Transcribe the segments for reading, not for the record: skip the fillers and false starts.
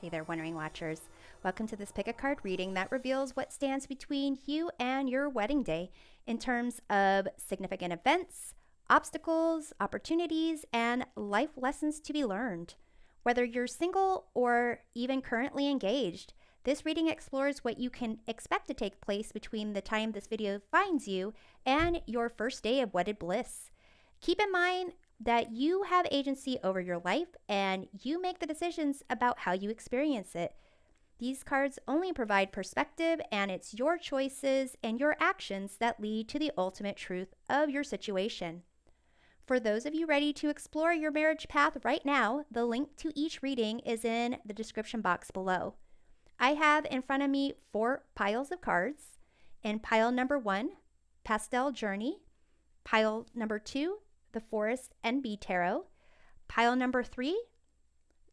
Hey there, Wondering Watchers. Welcome to this pick a card reading that reveals what stands between you and your wedding day in terms of significant events, obstacles, opportunities, and life lessons to be learned. Whether you're single or even currently engaged, this reading explores what you can expect to take place between the time this video finds you and your first day of wedded bliss. Keep in mind that you have agency over your life and you make the decisions about how you experience it. These cards only provide perspective, and it's your choices and your actions that lead to the ultimate truth of your situation. For those of you ready to explore your marriage path right now, the link to each reading is in the description box below. I have in front of me 4 piles of cards. In pile number 1, Pastel Journey. Pile number 2, the Forest Enby Tarot. Pile number 3,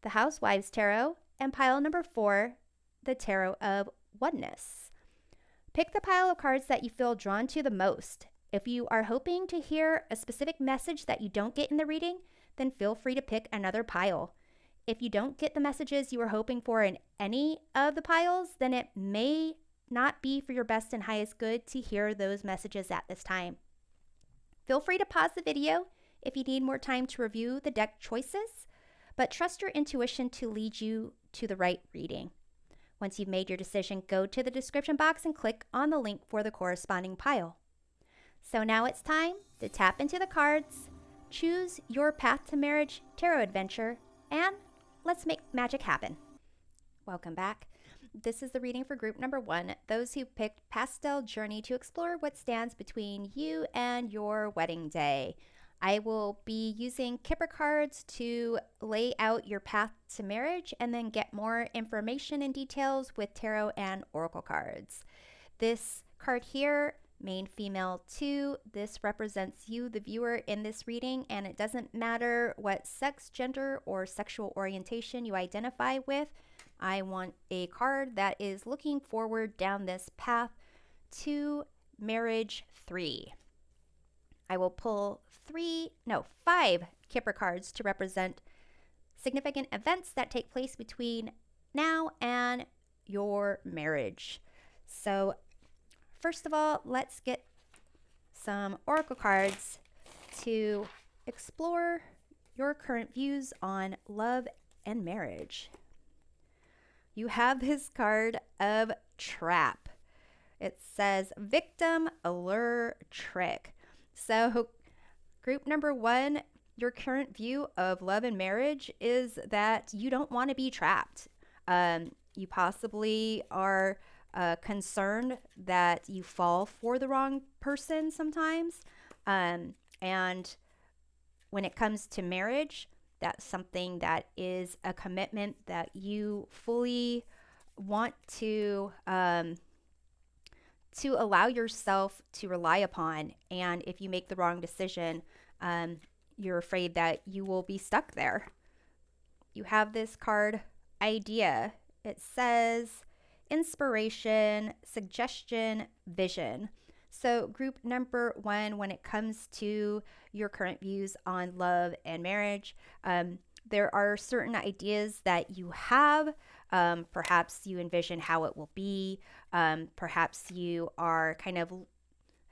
the Housewives Tarot. And pile number 4, the Tarot of Oneness. Pick the pile of cards that you feel drawn to the most. If you are hoping to hear a specific message that you don't get in the reading, then feel free to pick another pile. If you don't get the messages you were hoping for in any of the piles, then it may not be for your best and highest good to hear those messages at this time. Feel free to pause the video if you need more time to review the deck choices, but trust your intuition to lead you to the right reading. Once you've made your decision, go to the description box and click on the link for the corresponding pile. So now it's time to tap into the cards, choose your path to marriage tarot adventure, and let's make magic happen. Welcome back. This is the reading for group number 1, those who picked Pastel Journey to explore what stands between you and your wedding day. I will be using Kipper cards to lay out your path to marriage and then get more information and details with tarot and oracle cards. This card here, main female 2, this represents you, the viewer, in this reading, and it doesn't matter what sex, gender, or sexual orientation you identify with. I want a card that is looking forward down this path to marriage 3. I will pull 5 Kipper cards to represent significant events that take place between now and your marriage. So first of all, let's get some oracle cards to explore your current views on love and marriage. You have this card of trap. It says victim, allure, trick. So group number 1, your current view of love and marriage is that you don't want to be trapped. You possibly are concerned that you fall for the wrong person sometimes. And when it comes to marriage, that's something that is a commitment that you fully want to allow yourself to rely upon. And if you make the wrong decision, you're afraid that you will be stuck there. You have this card, idea. It says inspiration, suggestion, vision. So group number 1, when it comes to your current views on love and marriage, there are certain ideas that you have. Perhaps you envision how it will be. Perhaps you are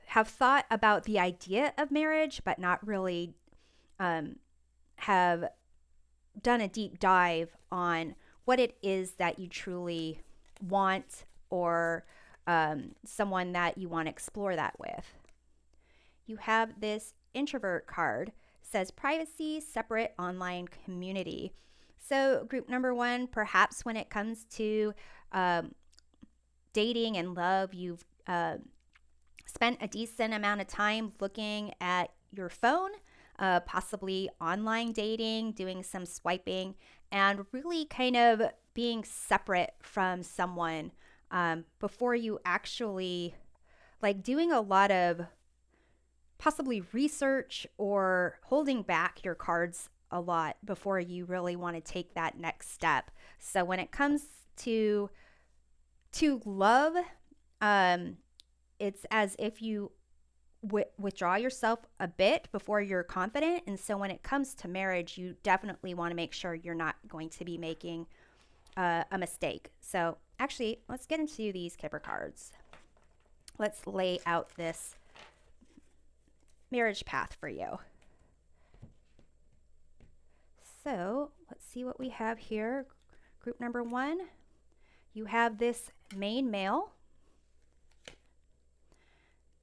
have thought about the idea of marriage, but not really have done a deep dive on what it is that you truly want, or someone that you want to explore that with. You have this introvert card. It says privacy, separate online community. So group number 1, perhaps when it comes to dating and love, you've spent a decent amount of time looking at your phone, possibly online dating, doing some swiping, and really kind of being separate from someone before you actually, doing a lot of possibly research or holding back your cards a lot before you really want to take that next step. So when it comes to love, it's as if you withdraw yourself a bit before you're confident. And so when it comes to marriage, you definitely want to make sure you're not going to be making a mistake. So actually, let's get into these Kipper cards. Let's lay out this marriage path for you. So let's see what we have here. Group number 1, you have this main male,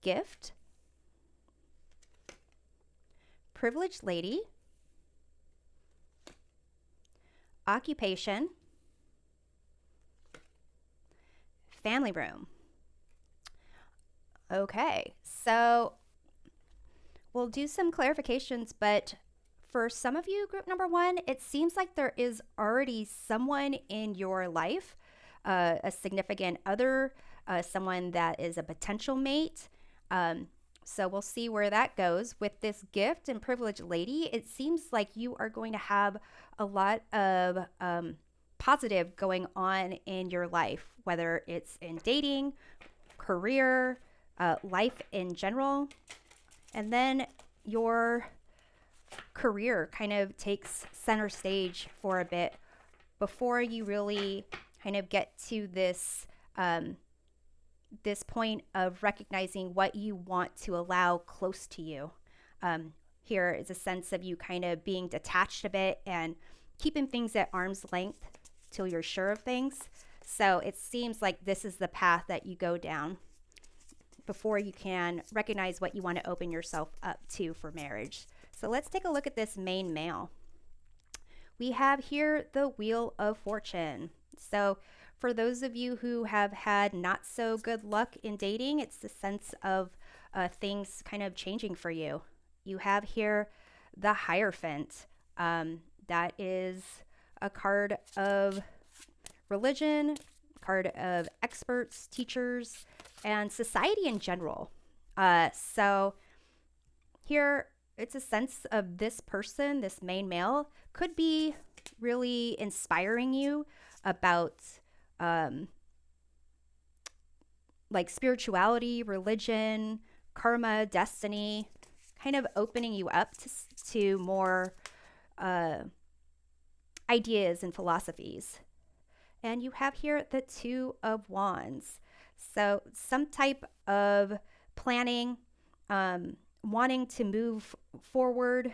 gift, privileged lady, occupation, family room. Okay, so we'll do some clarifications, but for some of you, group number 1, it seems like there is already someone in your life, a significant other, someone that is a potential mate. So we'll see where that goes. With this gift and privileged lady, it seems like you are going to have a lot of positive going on in your life, whether it's in dating, career, life in general. And then your career kind of takes center stage for a bit before you really kind of get to this this point of recognizing what you want to allow close to you. Here is a sense of you kind of being detached a bit and keeping things at arm's length till you're sure of things. So it seems like this is the path that you go down before you can recognize what you want to open yourself up to for marriage. So let's take a look at this main male. We have here the Wheel of Fortune. So for those of you who have had not so good luck in dating, it's the sense of things kind of changing for you. You have here the Hierophant. That is a card of religion, card of experts, teachers, and society in general. So here it's a sense of this person, this main male, could be really inspiring you about like spirituality, religion, karma, destiny, kind of opening you up to more ideas and philosophies. And you have here the Two of Wands. So some type of planning, wanting to move forward,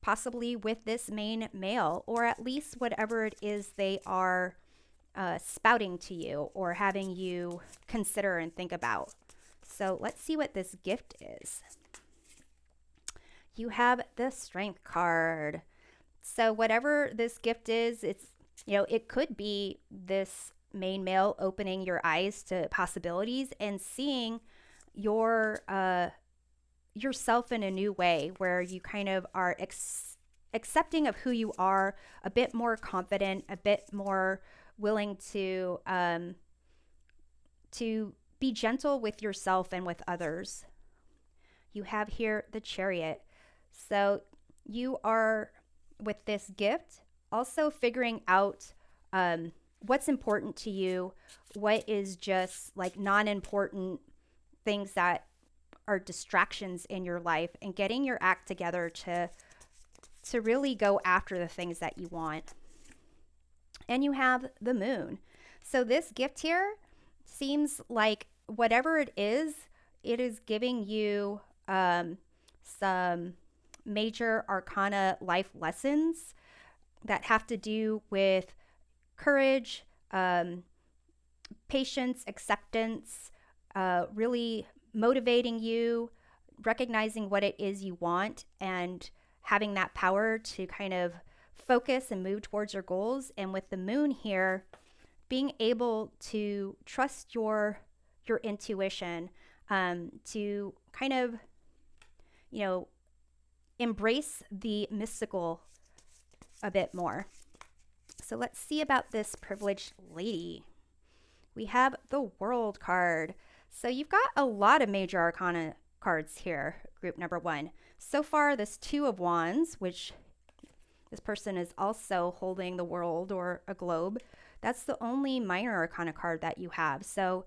possibly with this main male, or at least whatever it is they are spouting to you or having you consider and think about. So let's see what this gift is. You have the Strength card. So whatever this gift is, it's, it could be this main male opening your eyes to possibilities and seeing your yourself in a new way, where you kind of are accepting of who you are, a bit more confident, a bit more willing to be gentle with yourself and with others. You have here the Chariot. So you are, with this gift, also figuring out what's important to you, what is just like non-important things that are distractions in your life, and getting your act together to really go after the things that you want. And you have the Moon. So this gift here seems like whatever it is giving you some major arcana life lessons that have to do with courage, patience, acceptance, really motivating you, recognizing what it is you want, and having that power to kind of focus and move towards your goals. And with the Moon here, being able to trust your intuition, to kind of, embrace the mystical a bit more. So let's see about this privileged lady. We have the World card. So you've got a lot of major arcana cards here, group number 1. So far, this Two of Wands, which this person is also holding the world or a globe, that's the only minor arcana card that you have. So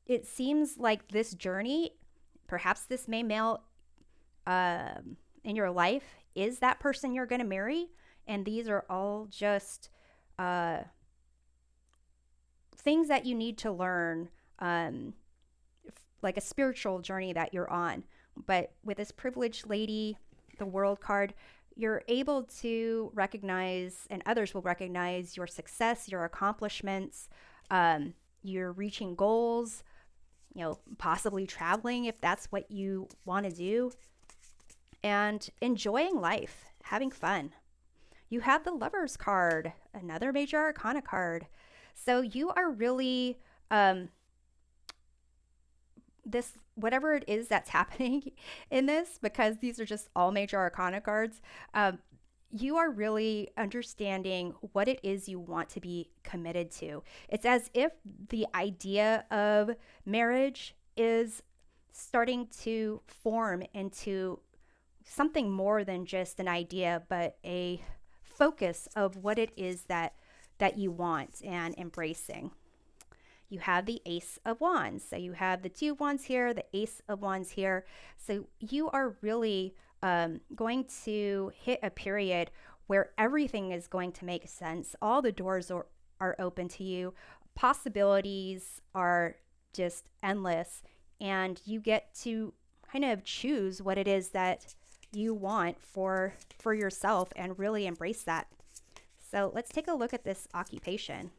it seems like this journey, perhaps this main male in your life is that person you're going to marry. And these are all just uh, things that you need to learn, like a spiritual journey that you're on. But with this privileged lady, the world card, you're able to recognize, and others will recognize your success, your accomplishments, you're reaching goals, possibly traveling if that's what you want to do, and enjoying life, having fun. You have the Lover's card, another major arcana card. So you are really this, whatever it is that's happening in this, because these are just all major arcana cards, you are really understanding what it is you want to be committed to. It's as if the idea of marriage is starting to form into something more than just an idea, but a focus of what it is that you want and embracing. You have the Ace of Wands. So you have the Two of Wands here, the Ace of Wands here. So you are really going to hit a period where everything is going to make sense. All the doors are open to you. Possibilities are just endless. And you get to kind of choose what it is that you want for yourself and really embrace that. So let's take a look at this occupation.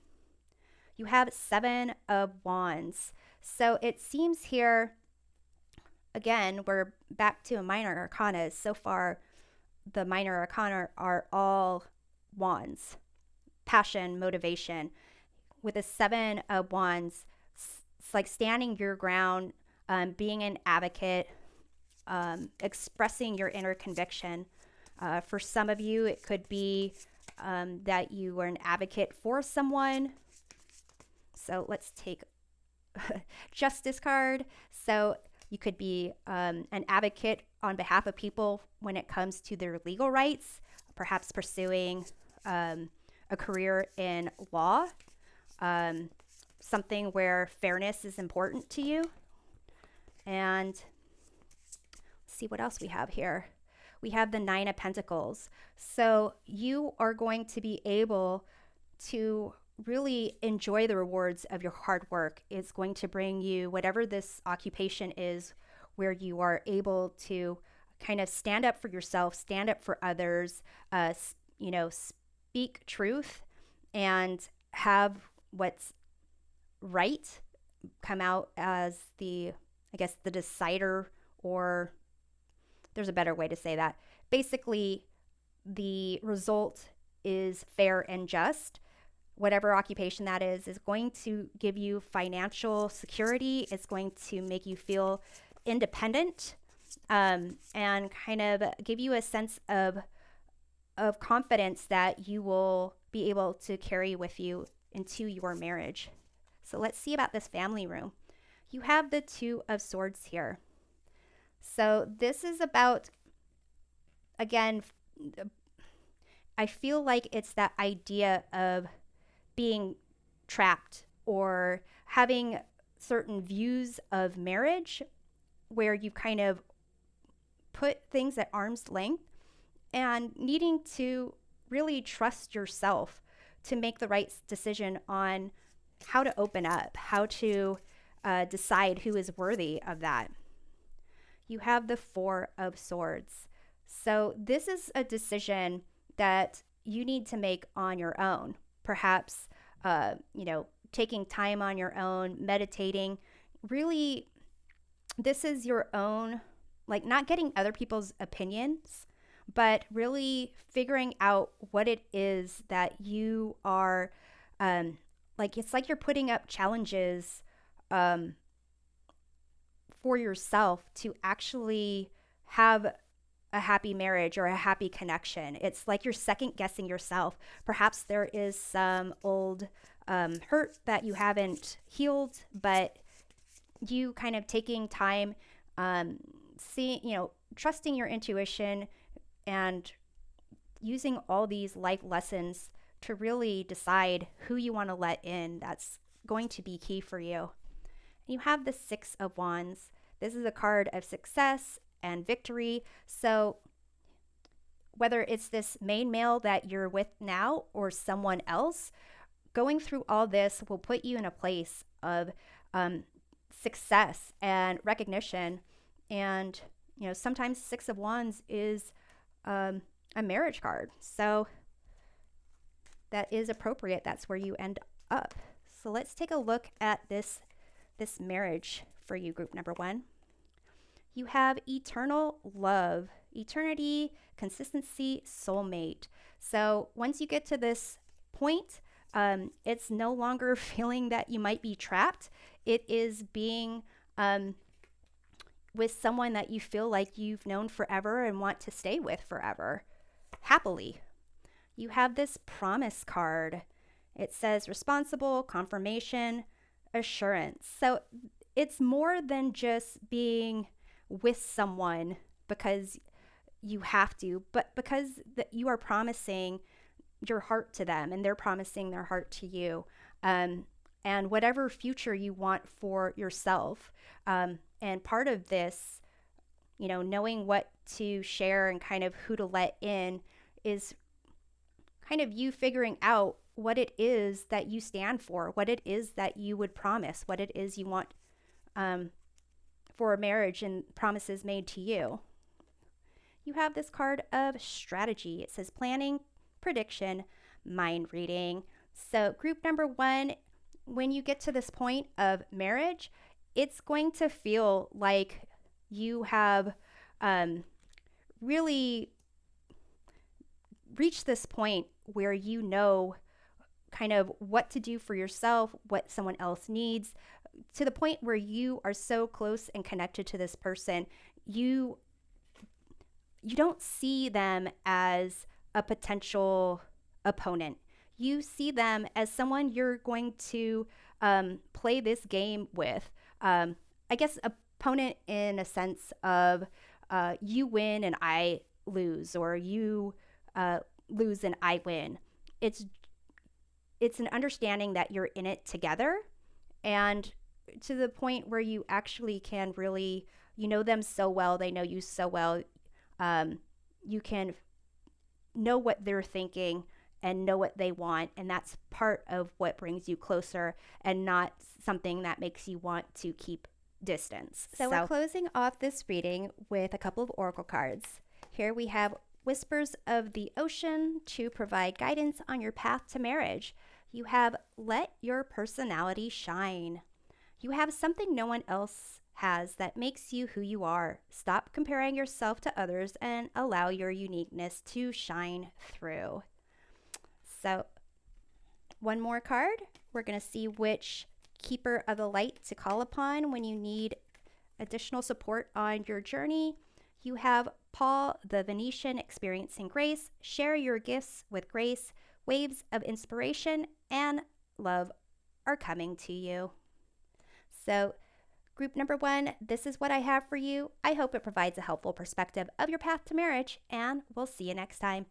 You have Seven of Wands. So it seems here, again, we're back to a minor arcana. So far, the minor arcana are all wands, passion, motivation. With a Seven of Wands, it's like standing your ground, being an advocate, expressing your inner conviction. For some of you, it could be that you are an advocate for someone. So let's take Justice card. So you could be an advocate on behalf of people when it comes to their legal rights, perhaps pursuing a career in law, something where fairness is important to you. And let's see what else we have here. We have the Nine of Pentacles. So you are going to be able to really enjoy the rewards of your hard work. It's going to bring you whatever this occupation is, where you are able to kind of stand up for yourself, stand up for others, speak truth and have what's right come out as the decider, or there's a better way to say that. Basically, the result is fair and just. Whatever occupation that is going to give you financial security. It's going to make you feel independent, and kind of give you a sense of confidence that you will be able to carry with you into your marriage. So let's see about this family room. You have the Two of Swords here. So this is about, again, I feel like it's that idea of being trapped or having certain views of marriage where you kind of put things at arm's length and needing to really trust yourself to make the right decision on how to open up, how to decide who is worthy of that. You have the Four of Swords. So this is a decision that you need to make on your own. Perhaps, taking time on your own, meditating. Really, this is your own, like not getting other people's opinions, but really figuring out what it is that you are, it's like you're putting up challenges for yourself to actually have a happy marriage or a happy connection. It's like you're second guessing yourself. Perhaps there is some old hurt that you haven't healed, but you kind of taking time, trusting your intuition and using all these life lessons to really decide who you want to let in. That's going to be key for you. You have the Six of Wands. This is a card of success and victory. So whether it's this main male that you're with now or someone else, going through all this will put you in a place of success and recognition. And, sometimes Six of Wands is a marriage card. So that is appropriate. That's where you end up. So let's take a look at this marriage for you, group number 1. You have eternal love, eternity, consistency, soulmate. So once you get to this point, it's no longer feeling that you might be trapped. It is being with someone that you feel like you've known forever and want to stay with forever, happily. You have this promise card. It says responsible, confirmation, assurance. So it's more than just being with someone because you have to, but because you are promising your heart to them and they're promising their heart to you, and whatever future you want for yourself. And part of this, knowing what to share and kind of who to let in is kind of you figuring out what it is that you stand for, what it is that you would promise, what it is you want for a marriage and promises made to you. You have this card of strategy. It says planning, prediction, mind reading. So group number 1, when you get to this point of marriage, it's going to feel like you have really reached this point where you know kind of what to do for yourself, what someone else needs, to the point where you are so close and connected to this person, you don't see them as a potential opponent. You see them as someone you're going to play this game with. I guess opponent in a sense of you win and I lose, or you lose and I win. It's an understanding that you're in it together, and to the point where you actually can really, know them so well, they know you so well, you can know what they're thinking and know what they want, and that's part of what brings you closer and not something that makes you want to keep distance. So we're closing off this reading with a couple of oracle cards. Here we have Whispers of the Ocean to provide guidance on your path to marriage. You have Let Your Personality Shine. You have something no one else has that makes you who you are. Stop comparing yourself to others and allow your uniqueness to shine through. So one more card. We're going to see which keeper of the light to call upon when you need additional support on your journey. You have Paul the Venetian, experiencing grace. Share your gifts with grace. Waves of inspiration and love are coming to you. So group number 1, this is what I have for you. I hope it provides a helpful perspective of your path to marriage, and we'll see you next time.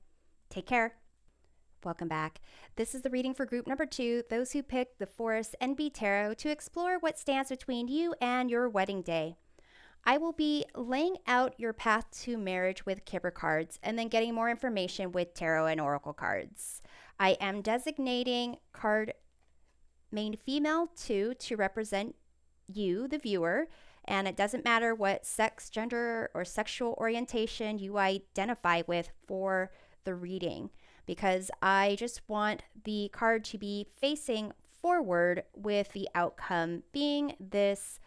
Take care. Welcome back. This is the reading for group number 2, those who picked the Forest Enby Tarot to explore what stands between you and your wedding day. I will be laying out your path to marriage with Kipper cards and then getting more information with tarot and oracle cards. I am designating card main female 2 to represent you, the viewer, and it doesn't matter what sex, gender, or sexual orientation you identify with for the reading, because I just want the card to be facing forward with the outcome being this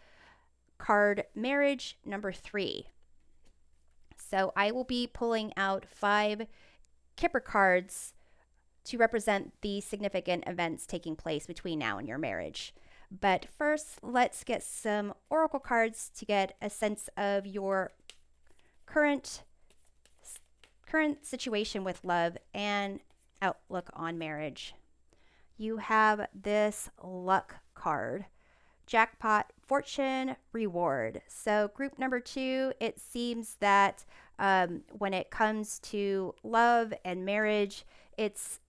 card, marriage number 3. So I will be pulling out 5 Kipper cards to represent the significant events taking place between now and your marriage. But first, let's get some oracle cards to get a sense of your current situation with love and outlook on marriage. You have this luck card. Jackpot, fortune, reward. So group number 2, it seems that when it comes to love and marriage, it's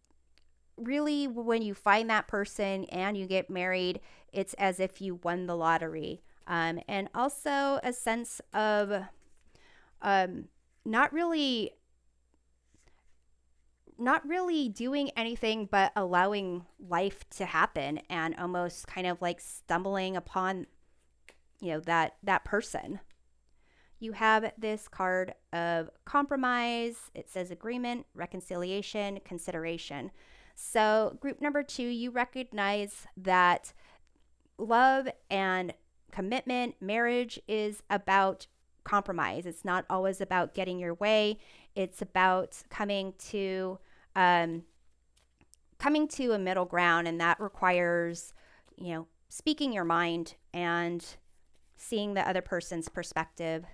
really when you find that person and you get married, it's as if you won the lottery. And also a sense of not really not really doing anything but allowing life to happen and almost kind of like stumbling upon, that person. You have this card of compromise. It says agreement, reconciliation, consideration. So, group number 2, you recognize that love and commitment, marriage is about compromise. It's not always about getting your way. It's about um, coming to a middle ground, and that requires, speaking your mind and seeing the other person's perspective.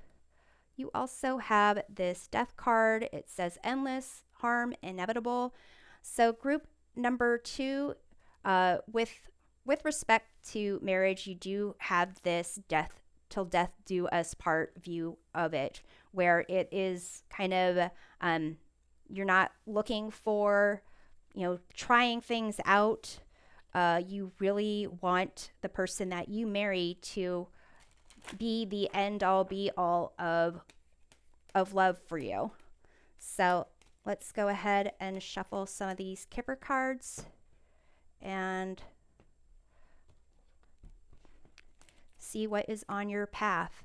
You also have this death card. It says endless, harm, inevitable. So group number 2, with respect to marriage, you do have this death till death do us part view of it, where it is kind of, you're not looking for, trying things out. You really want the person that you marry to be the end all be all of love for you. So let's go ahead and shuffle some of these Kipper cards and see what is on your path.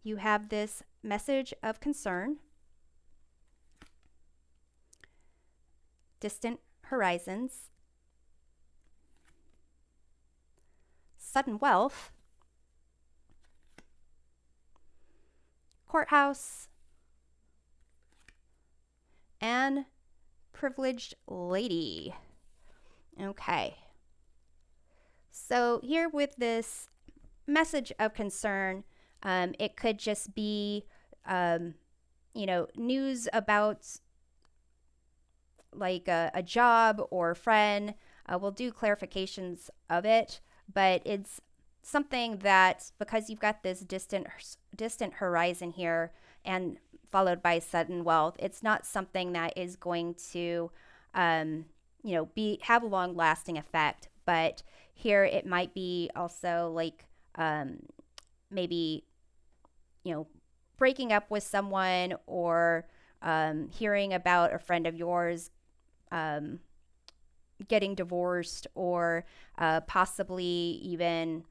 You have this message of concern, distant horizons, sudden wealth, courthouse, and privileged lady. Okay. So here with this message of concern, it could just be, news about like a job or a friend. We'll do clarifications of it, but it's something that, because you've got this distant horizon here and followed by sudden wealth, it's not something that is going to, have a long lasting effect. But here it might be also like, maybe, breaking up with someone, or hearing about a friend of yours getting divorced, or possibly even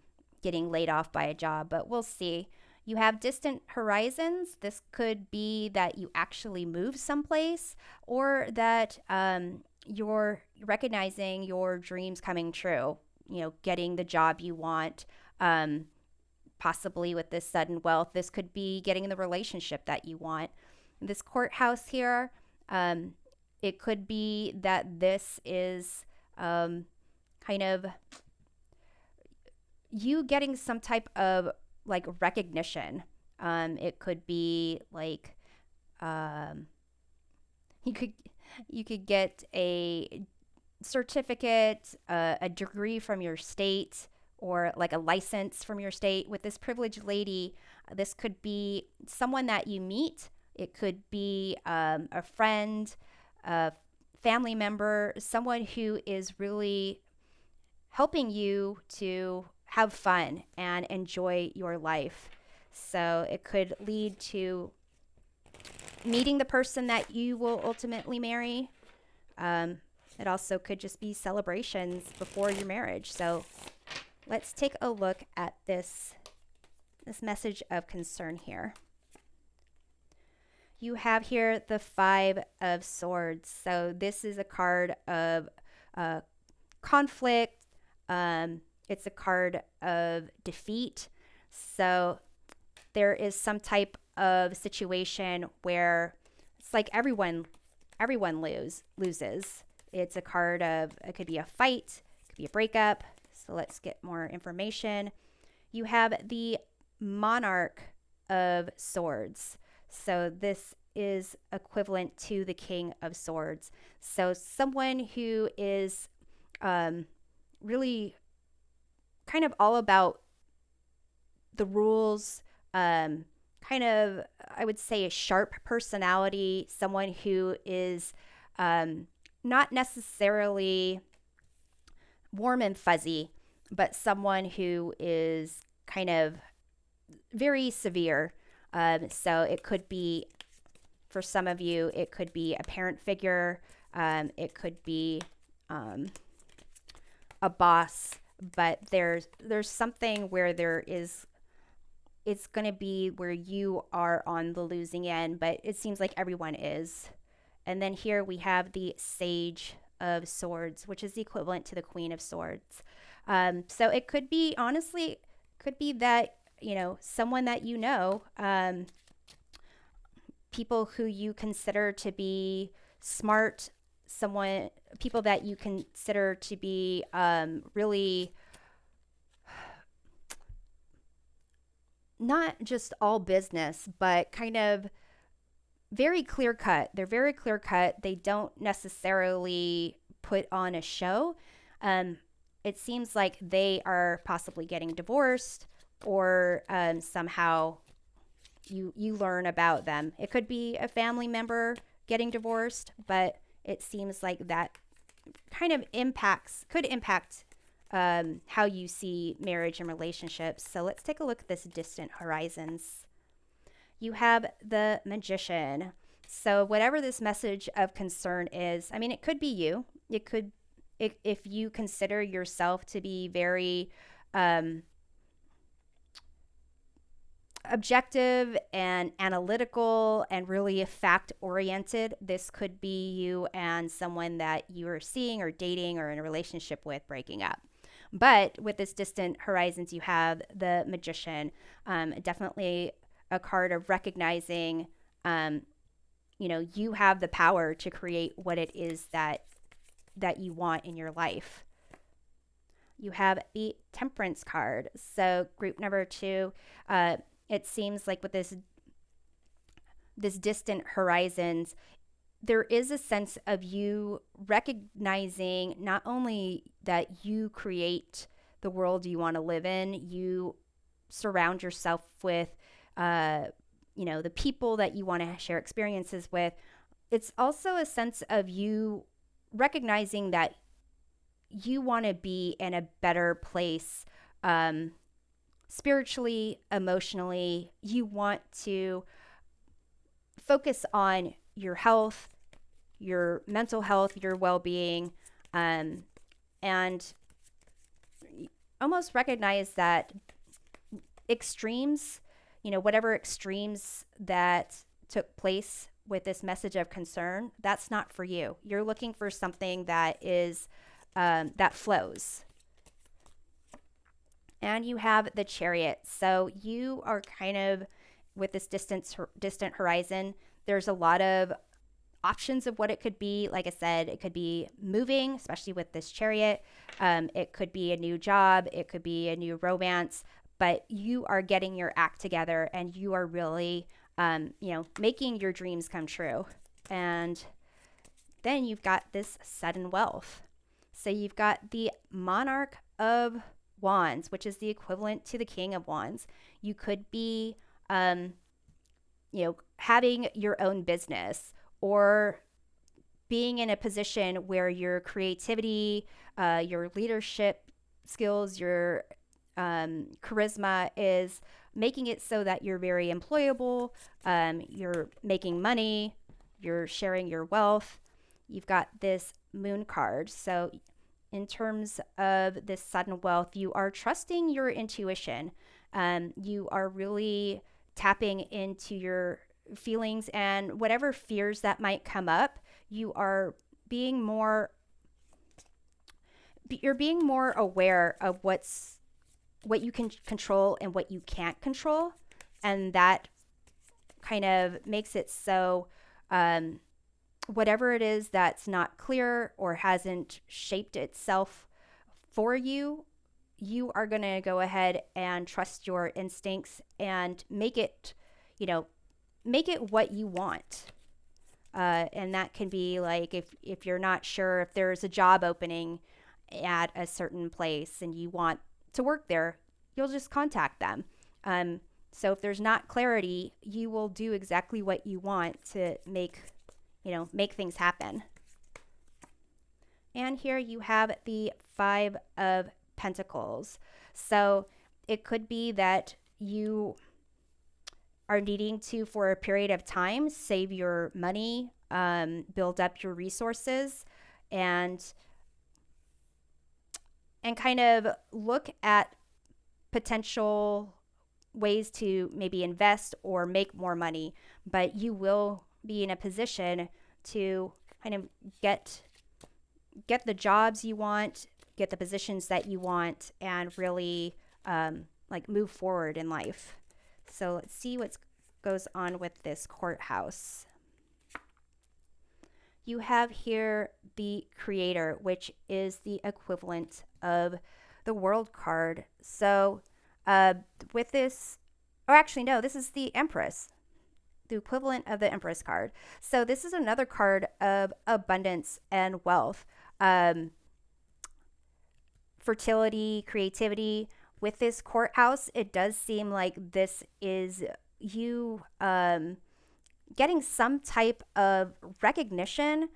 getting laid off by a job. But we'll see. You have distant horizons. This could be that you actually move someplace, or that you're recognizing your dreams coming true, getting the job you want. Possibly with this sudden wealth, this could be getting the relationship that you want. This courthouse here, it could be that this is kind of you getting some type of like recognition. It could be like you could get a certificate, a degree from your state, or like a license from your state. With this privileged lady, this could be someone that you meet. It could be a friend, a family member, someone who is really helping you to have fun and enjoy your life. So it could lead to meeting the person that you will ultimately marry. It also could just be celebrations before your marriage. So let's take a look at this message of concern here. You have here the 5 of Swords. So this is a card of conflict. It's a card of defeat. So there is some type of situation where it's like everyone loses. It's a card of, it could be a fight, it could be a breakup. So let's get more information. You have the Monarch of Swords. So this is equivalent to the King of Swords. So someone who is really kind of all about the rules, kind of, I would say, a sharp personality, someone who is not necessarily warm and fuzzy, but someone who is kind of very severe. So it could be, for some of you, it could be a parent figure, It could be a boss, but there's something where it's going to be where you are on the losing end, but it seems like everyone is. And then here we have the Sage of Swords, which is the equivalent to the Queen of Swords. So it could be, honestly, could be that, someone that people who you consider to be smart, people that you consider to be really not just all business, but kind of very clear cut. They're very clear cut. They don't necessarily put on a show. It seems like they are possibly getting divorced, or somehow you learn about them. It could be a family member getting divorced, but it seems like that kind of could impact how you see marriage and relationships. So let's take a look at this distant horizons. You have the Magician. So whatever this message of concern is, I mean, it could be you. It could, if you consider yourself to be very objective and analytical and really fact oriented, this could be you and someone that you are seeing or dating or in a relationship with breaking up. But with this distant horizons, you have the Magician. Definitely a card of recognizing, you have the power to create what it is that you want in your life. You have the Temperance card. So group number 2, it seems like with this distant horizons, there is a sense of you recognizing not only that you create the world you want to live in, you surround yourself with, the people that you want to share experiences with. It's also a sense of you recognizing that you want to be in a better place, spiritually, emotionally. You want to focus on your health, your mental health, your well-being, and almost recognize that extremes, whatever extremes that took place with this message of concern, that's not for you. You're looking for something that is that flows. And you have the Chariot. So you are kind of with this distant horizon. There's a lot of options of what it could be. Like I said, it could be moving, especially with this Chariot. It could be a new job. It could be a new romance. But you are getting your act together, and you are really, making your dreams come true. And then you've got this sudden wealth. So you've got the Monarch of Wands, which is the equivalent to the King of Wands. You could be, having your own business, or being in a position where your creativity, your leadership skills, your charisma is making it so that you're very employable. You're making money, you're sharing your wealth. You've got this Moon card. So in terms of this sudden wealth, you are trusting your intuition. You are really tapping into your feelings, and whatever fears that might come up, you're being more aware of what you can control and what you can't control. And that kind of makes it so whatever it is that's not clear or hasn't shaped itself for you, you are going to go ahead and trust your instincts and make it what you want. And that can be like if you're not sure if there's a job opening at a certain place and you want to work there, you'll just contact them. So if there's not clarity, you will do exactly what you want to make things happen. And here you have the 5 of Pentacles. So it could be that you are needing to, for a period of time, save your money, build up your resources and kind of look at potential ways to maybe invest or make more money, but you will be in a position to kind of get the jobs you want, get the positions that you want, and really like move forward in life. So let's see what goes on with this courthouse. You have here the Creator, which is the equivalent of the World card. So with this, or actually no, this is the Empress, the equivalent of the Empress card. So this is another card of abundance and wealth, fertility, creativity. With this courthouse, it does seem like this is you getting some type of recognition,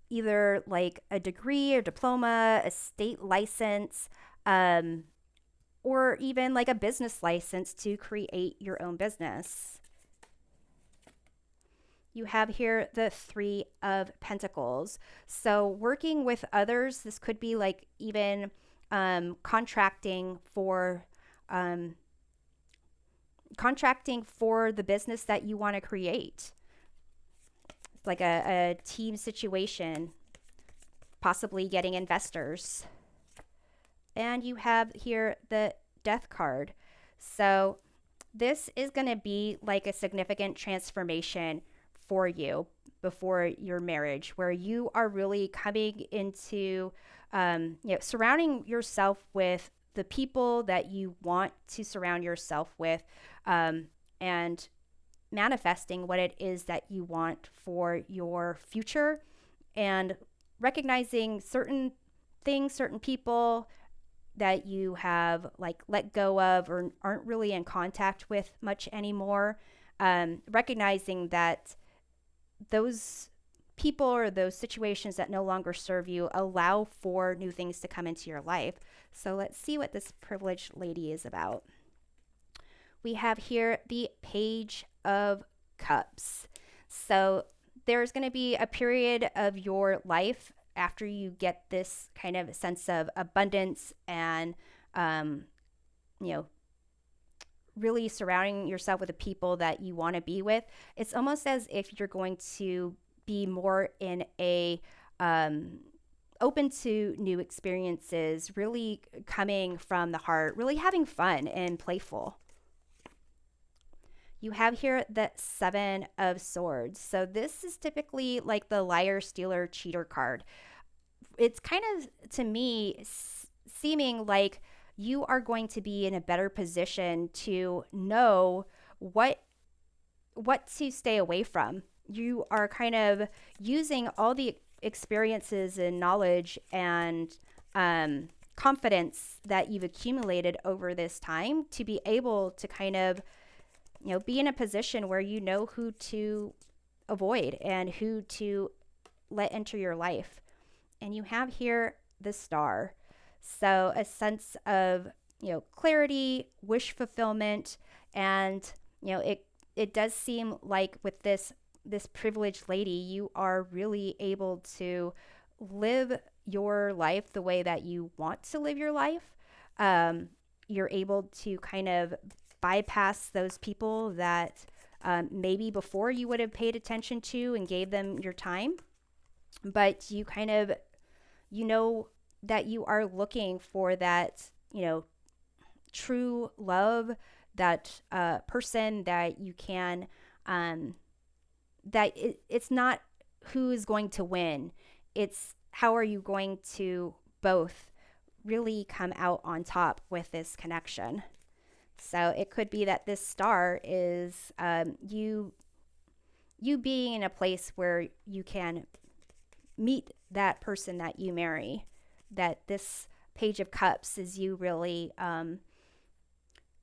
either like a degree or diploma, a state license, or even like a business license to create your own business. You have here the Three of Pentacles. So working with others, this could be like even contracting for the business that you want to create. It's like a team situation, possibly getting investors. And you have here the Death card. So this is going to be like a significant transformation for you before your marriage, where you are really coming into surrounding yourself with the people that you want to surround yourself with, and manifesting what it is that you want for your future, and recognizing certain things, certain people that you have like let go of or aren't really in contact with much anymore, recognizing that those people or those situations that no longer serve you allow for new things to come into your life. So let's see what this privileged lady is about. We have here the Page of Cups. So there's going to be a period of your life after you get this kind of sense of abundance and, really surrounding yourself with the people that you want to be with. It's almost as if you're going to be more in a open to new experiences, really coming from the heart, really having fun and playful. You have here the Seven of Swords. So this is typically like the liar, stealer, cheater card. It's kind of, to me, seeming like you are going to be in a better position to know what to stay away from. You are kind of using all the experiences and knowledge and confidence that you've accumulated over this time to be able to kind of, be in a position where you know who to avoid and who to let enter your life. And you have here the Star. So a sense of, clarity, wish fulfillment, and, it does seem like with this privileged lady, you are really able to live your life the way that you want to live your life. You're able to kind of bypass those people that maybe before you would have paid attention to and gave them your time, but you kind of, that you are looking for that, true love, that person that you can, it's not who is going to win. It's how are you going to both really come out on top with this connection. So it could be that this Star is you being in a place where you can meet that person that you marry. That this Page of Cups is you really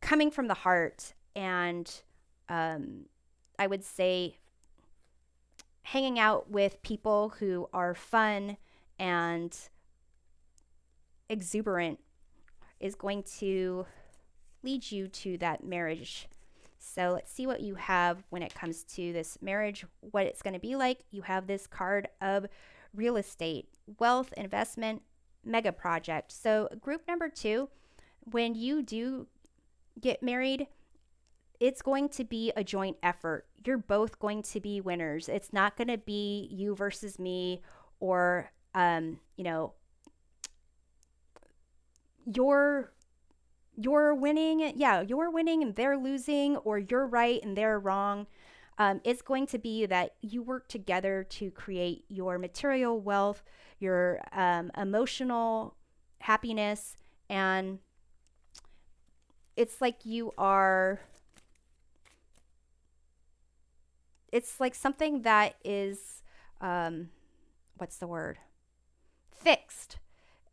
coming from the heart, and I would say hanging out with people who are fun and exuberant is going to lead you to that marriage. So let's see what you have when it comes to this marriage, what it's going to be like. You have this card of real estate, wealth, investment, mega project. So group number 2, when you do get married, it's going to be a joint effort. You're both going to be winners. It's not going to be you versus me, or you're winning. Yeah, you're winning and they're losing, or you're right and they're wrong. It's going to be that you work together to create your material wealth, your emotional happiness, and it's like it's like something that is, what's the word? Fixed.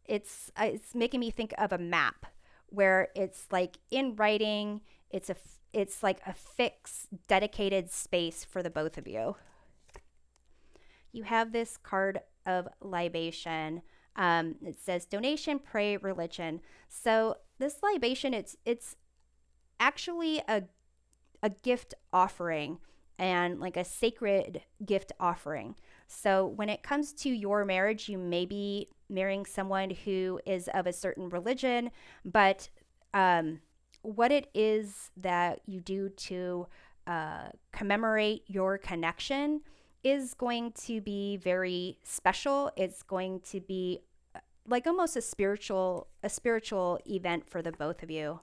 It's making me think of a map where it's like in writing. It's like a fixed, dedicated space for the both of you. You have this card of libation. It says donation, pray, religion. So this libation, it's actually a gift offering, and like a sacred gift offering. So when it comes to your marriage, you may be marrying someone who is of a certain religion, but what it is that you do to commemorate your connection is going to be very special. It's going to be like almost a spiritual event for the both of you.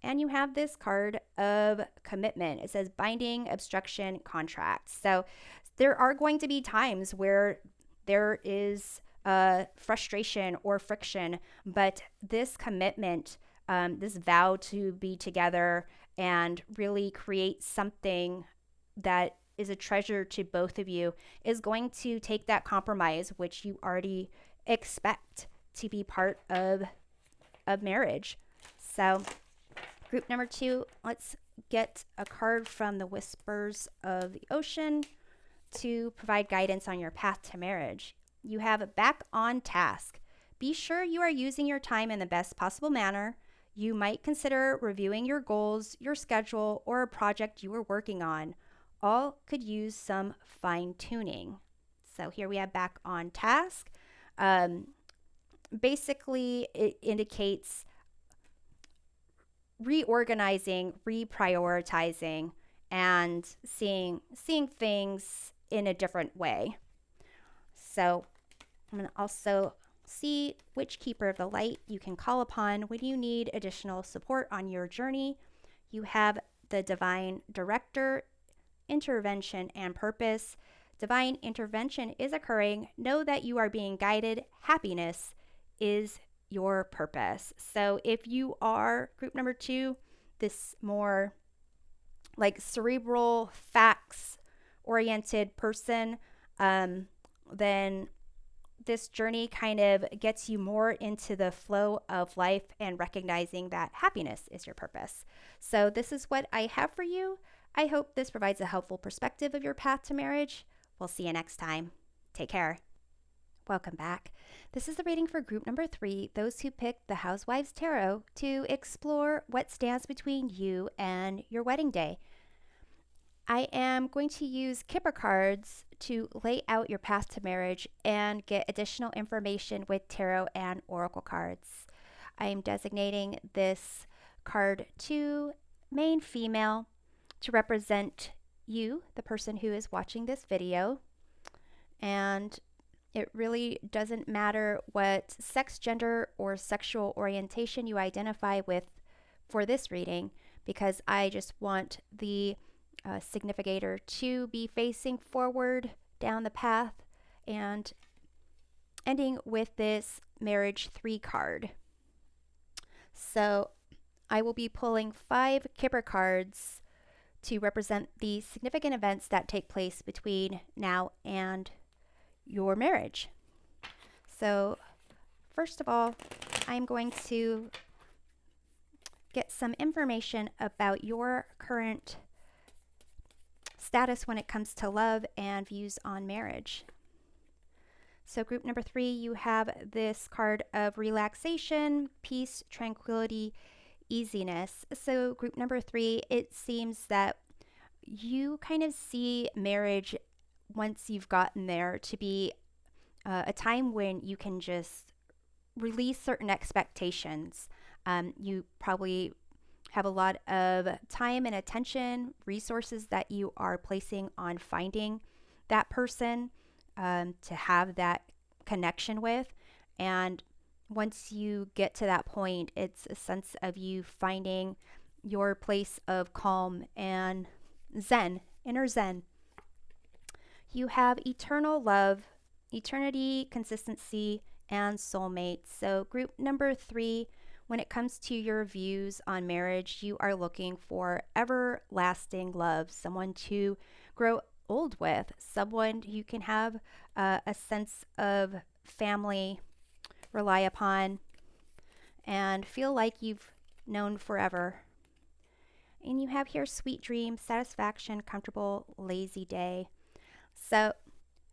And you have this card of commitment. It says binding, obstruction, contract. So there are going to be times where there is frustration or friction, but this commitment, this vow to be together and really create something that is a treasure to both of you, is going to take that compromise, which you already expect to be part of marriage. So group number 2, let's get a card from the Whispers of the Ocean to provide guidance on your path to marriage. You have back on task. Be sure you are using your time in the best possible manner. You might consider reviewing your goals, your schedule, or a project you are working on. All could use some fine tuning. So here we have back on task. Basically, it indicates reorganizing, reprioritizing, and seeing things in a different way. So I'm going to also see which keeper of the light you can call upon when you need additional support on your journey. You have the divine director, intervention, and purpose. Divine intervention is occurring. Know that you are being guided. Happiness is your purpose. So if you are group number 2, this more like cerebral, facts oriented person, then this journey kind of gets you more into the flow of life and recognizing that happiness is your purpose. So this is what I have for you. I hope this provides a helpful perspective of your path to marriage. We'll see you next time. Take care. Welcome back. This is the reading for group number 3, those who picked the Housewives Tarot to explore what stands between you and your wedding day. I am going to use Kipper cards to lay out your path to marriage and get additional information with tarot and oracle cards. I am designating this card to main female to represent you, the person who is watching this video. And it really doesn't matter what sex, gender, or sexual orientation you identify with for this reading, because I just want the significator to be facing forward down the path and ending with this marriage 3 card. So I will be pulling 5 Kipper cards to represent the significant events that take place between now and your marriage. So first of all, I'm going to get some information about your current status when it comes to love and views on marriage. So group number 3, you have this card of relaxation, peace, tranquility, easiness. So, group number 3, it seems that you kind of see marriage, once you've gotten there, to be a time when you can just release certain expectations. You probably have a lot of time and attention, resources that you are placing on finding that person to have that connection with. And once you get to that point, it's a sense of you finding your place of calm and zen, inner zen. You have eternal love, eternity, consistency, and soulmates. So, group number 3, when it comes to your views on marriage, you are looking for everlasting love, someone to grow old with, someone you can have a sense of family, rely upon, and feel like you've known forever. And you have here sweet dreams, satisfaction, comfortable, lazy day. So,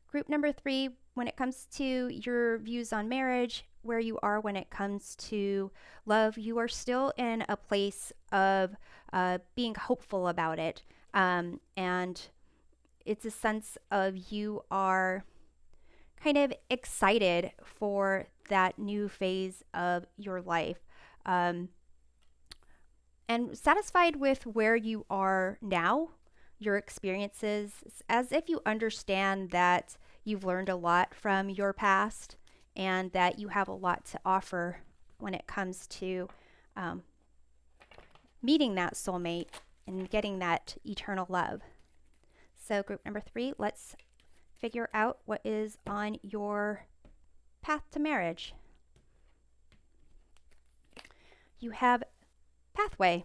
group number 3, when it comes to your views on marriage, where you are when it comes to love, you are still in a place of being hopeful about it. And it's a sense of you are kind of excited for that new phase of your life. And satisfied with where you are now, your experiences, as if you understand that you've learned a lot from your past and that you have a lot to offer when it comes to meeting that soulmate and getting that eternal love. So, group number 3, let's figure out what is on your path to marriage. You have pathway,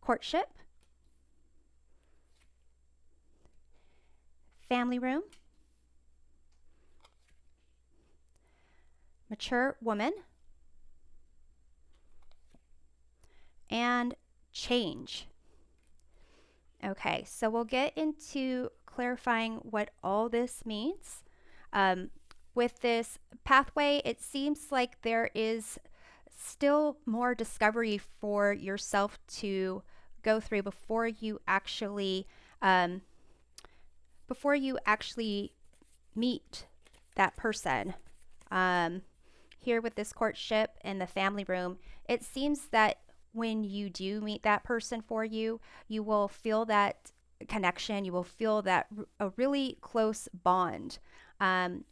courtship, family room, mature woman, and change. Okay, so we'll get into clarifying what all this means. With this pathway, it seems like there is still more discovery for yourself to go through before you actually meet that person. Here with this courtship and the family room, it seems that when you do meet that person for you, you will feel that connection. You will feel that a really close bond.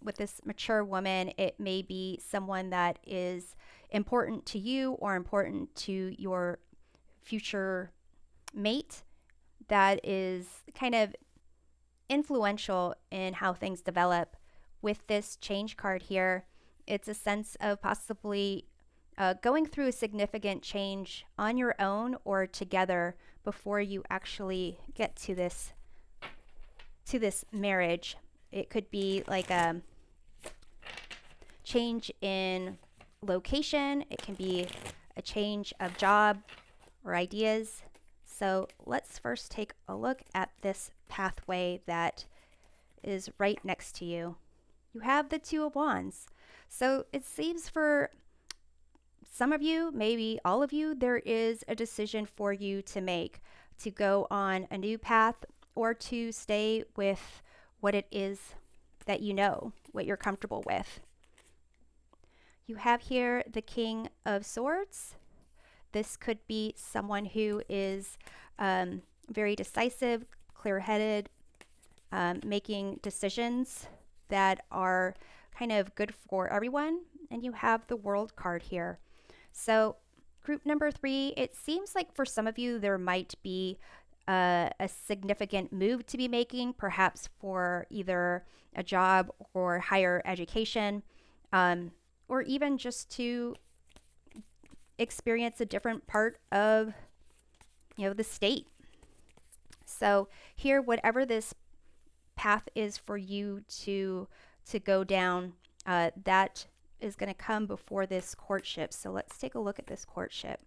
With this mature woman, it may be someone that is important to you or important to your future mate, that is kind of influential in how things develop. With this change card here, it's a sense of possibly going through a significant change on your own or together before you actually get to this marriage. It could be like a change in location. It can be a change of job or ideas. So let's first take a look at this pathway that is right next to you. You have the Two of Wands. So it seems for some of you, maybe all of you, there is a decision for you to make, to go on a new path or to stay with what it is that you know, what you're comfortable with. You have here the King of Swords. This could be someone who is very decisive, clear-headed, making decisions that are kind of good for everyone. And you have the World card here. So group number 3, it seems like for some of you, there might be a significant move to be making, perhaps for either a job or higher education, or even just to experience a different part of, the state. So here, whatever this path is for you to go down, that is going to come before this courtship. So let's take a look at this courtship.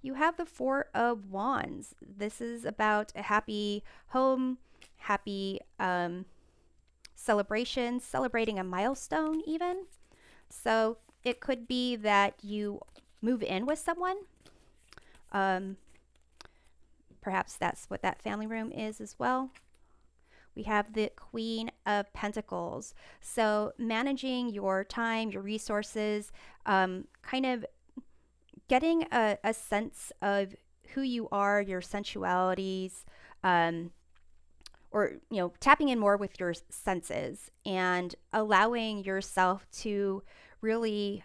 You have the Four of Wands. This is about a happy home, happy celebration, celebrating a milestone even. So it could be that you move in with someone. Um, Perhaps that's what that family room is as well. We have the Queen of Pentacles. So managing your time, your resources, kind of getting a sense of who you are, your sensualities, um, or tapping in more with your senses and allowing yourself to really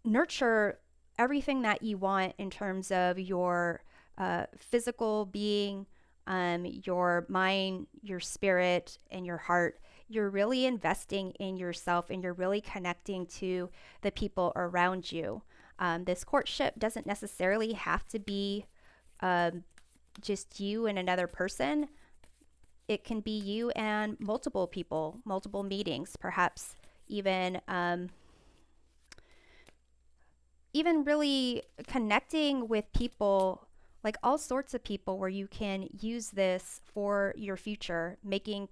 nurture everything that you want in terms of your physical being, your mind, your spirit, and your heart. You're really investing in yourself and you're really connecting to the people around you. This courtship doesn't necessarily have to be just you and another person. It can be you and multiple people, multiple meetings, perhaps even really connecting with people, like all sorts of people, where you can use this for your future, making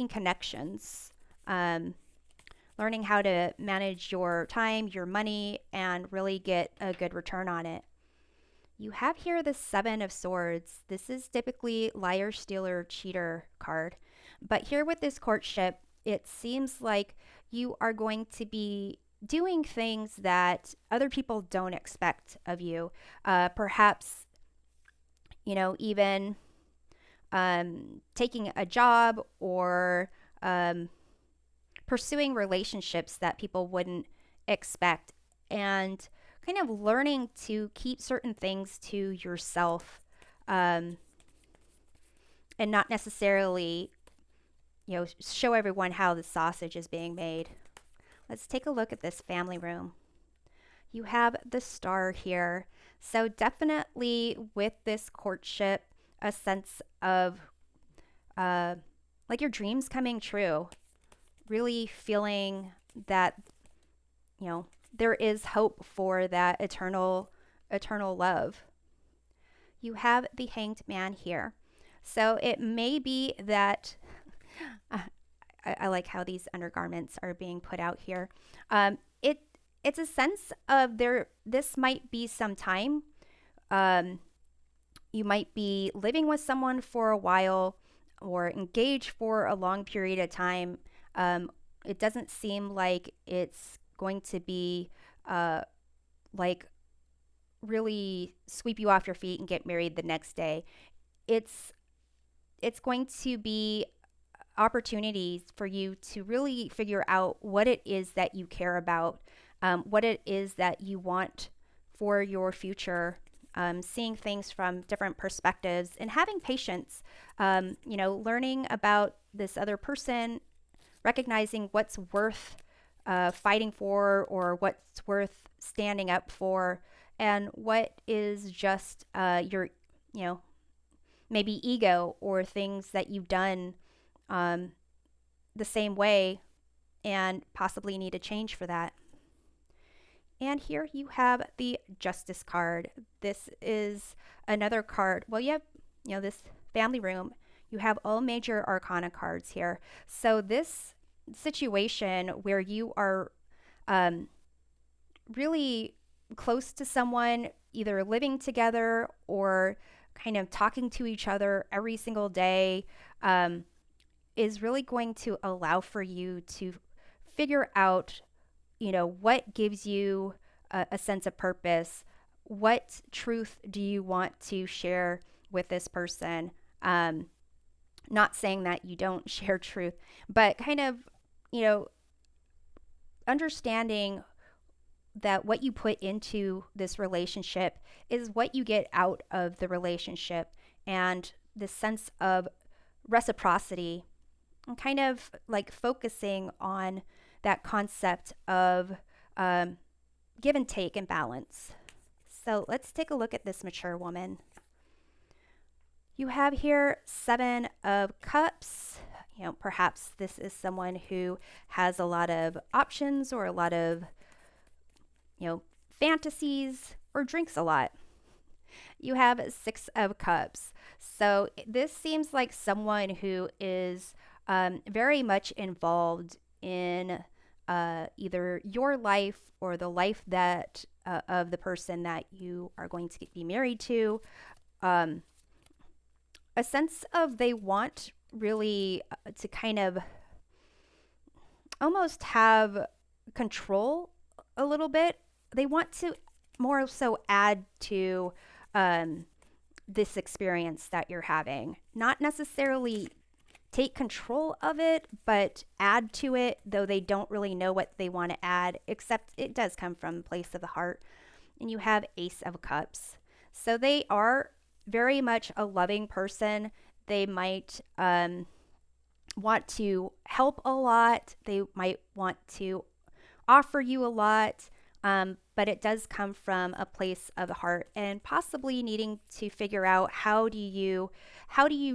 connections, learning how to manage your time, your money, and really get a good return on it. You have here the Seven of Swords. This is typically liar, stealer, cheater card. But here with this courtship, it seems like you are going to be doing things that other people don't expect of you. Perhaps, even taking a job or pursuing relationships that people wouldn't expect, and kind of learning to keep certain things to yourself, and not necessarily, show everyone how the sausage is being made. Let's take a look at this family room. You have the Star here. So definitely with this courtship, a sense of like your dreams coming true, really feeling that, there is hope for that eternal love. You have the Hanged Man here. So it may be that I like how these undergarments are being put out here. It's a sense of this might be some time. You might be living with someone for a while or engaged for a long period of time. It doesn't seem like it's going to be like really sweep you off your feet and get married the next day. It's going to be opportunities for you to really figure out what it is that you care about, what it is that you want for your future, seeing things from different perspectives and having patience, learning about this other person, recognizing what's worth fighting for or what's worth standing up for, and what is just your, maybe ego or things that you've done the same way and possibly need a change for that. And here you have the Justice card. This is another card. Well, you have, this family room. You have all major arcana cards here. So this situation where you are really close to someone, either living together or kind of talking to each other every single day, is really going to allow for you to figure out, what gives you a sense of purpose. What truth do you want to share with this person? Not saying that you don't share truth, but kind of, understanding that what you put into this relationship is what you get out of the relationship, and this sense of reciprocity, and kind of like focusing on that concept of give and take and balance. So let's take a look at this mature woman. You have here Seven of Cups. Perhaps this is someone who has a lot of options or a lot of, fantasies, or drinks a lot. You have Six of Cups. So this seems like someone who is very much involved in either your life or the life that of the person that you are going to be married to. Um, a sense of they want really to kind of almost have control a little bit. They want to more so add to this experience that you're having, not necessarily take control of it, but add to it, though they don't really know what they want to add, except it does come from a place of the heart. And you have Ace of Cups. So they are very much a loving person. They might want to help a lot. They might want to offer you a lot. But it does come from a place of the heart, and possibly needing to figure out how do you